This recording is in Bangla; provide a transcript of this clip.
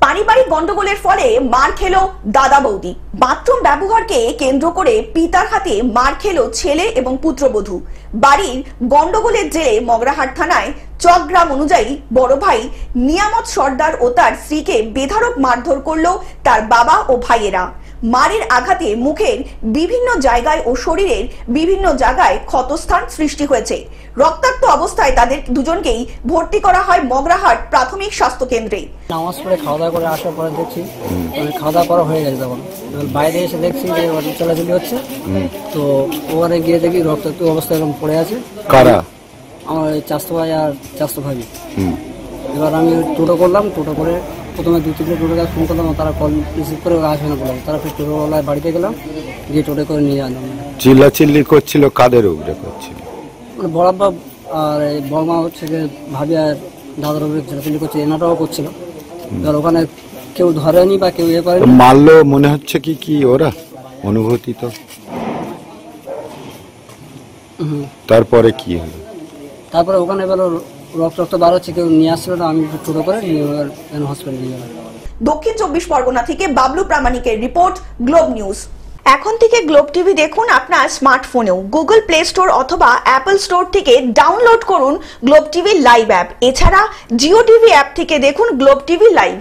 পারিবারিক গন্ডগোলের ফলে মার খেলো দাদা বৌদি। বাথরুম ব্যবহারকে কেন্দ্র করে পিতার হাতে মার খেলো ছেলে এবং পুত্রবধূ। বাড়ির গন্ডগোলের জেরে মগরাহাট থানায় চকগ্রাম অনুযায়ী বড় ভাই নিয়ামত সর্দার ও তার স্ত্রীকে বেধড়ক মারধর করলো তার বাবা ও ভাইয়েরা। মারের আঘাতে মুখের বিভিন্ন জায়গায় ও শরীরের বিভিন্ন জায়গায় ক্ষতস্থান সৃষ্টি হয়েছে। রক্তাক্ত অবস্থায় তাদের দুজনকেই ভর্তি করা হয় মগরাহাট প্রাথমিক স্বাস্থ্য কেন্দ্রে। নামাজ পড়ে খাওয়া দাওয়া করে আসার পরে দেখছি খাওয়া দাওয়া করা হয়ে গেছে। তখন বাইরে এসে দেখছি যে চলাচলি হচ্ছে, তো ওখানে গিয়ে দেখি রক্তাক্ত অবস্থায় এরকম পড়ে আছে। কারা? আমার চাচতো ভাই আর চাচতো ভাবি। এবার আমি টোটো করলাম, টোটো করে প্রথমে 2-3 টোটো গাছ ফোন করলাম, তারা কল রিসিভ করে আসবে না বললাম। তারা ফির টোটোওয়ালায় বাড়িতে গেলাম, গিয়ে টোটো করে নিয়ে আনলাম। চিল্লাচিল্লি করছিল কাদের উপরে করছিল? মানে বড়াব্বা আর বড়মা হচ্ছে যে ভাবি আর দাদার উপরে চিল্লাচিল্লি করছে, এনাটাও করছিল। এবার ওখানে কেউ ধরেনি বা কেউ করেনি। মারলো মনে হচ্ছে কি ওরা অনুভূতি তো। তারপরে কি হলো? তারপরে ওখানে এবার রক্ত বার হচ্ছে, কেউ নিয়ে আসছিল না। আমি টোটো করে হসপিটালে নিয়ে গেলাম। দক্ষিণ 24 পরগনা থেকে বাবলু প্রামাণিকের রিপোর্ট, গ্লোব নিউজ। এখন থেকে গ্লোব টিভি দেখুন আপনার স্মার্টফোনেও। গুগল প্লে স্টোর অথবা অ্যাপল স্টোর থেকে ডাউনলোড করুন গ্লোব টিভি লাইভ অ্যাপ। এছাড়া জিও টিভি অ্যাপ থেকে দেখুন গ্লোব টিভি লাইভ।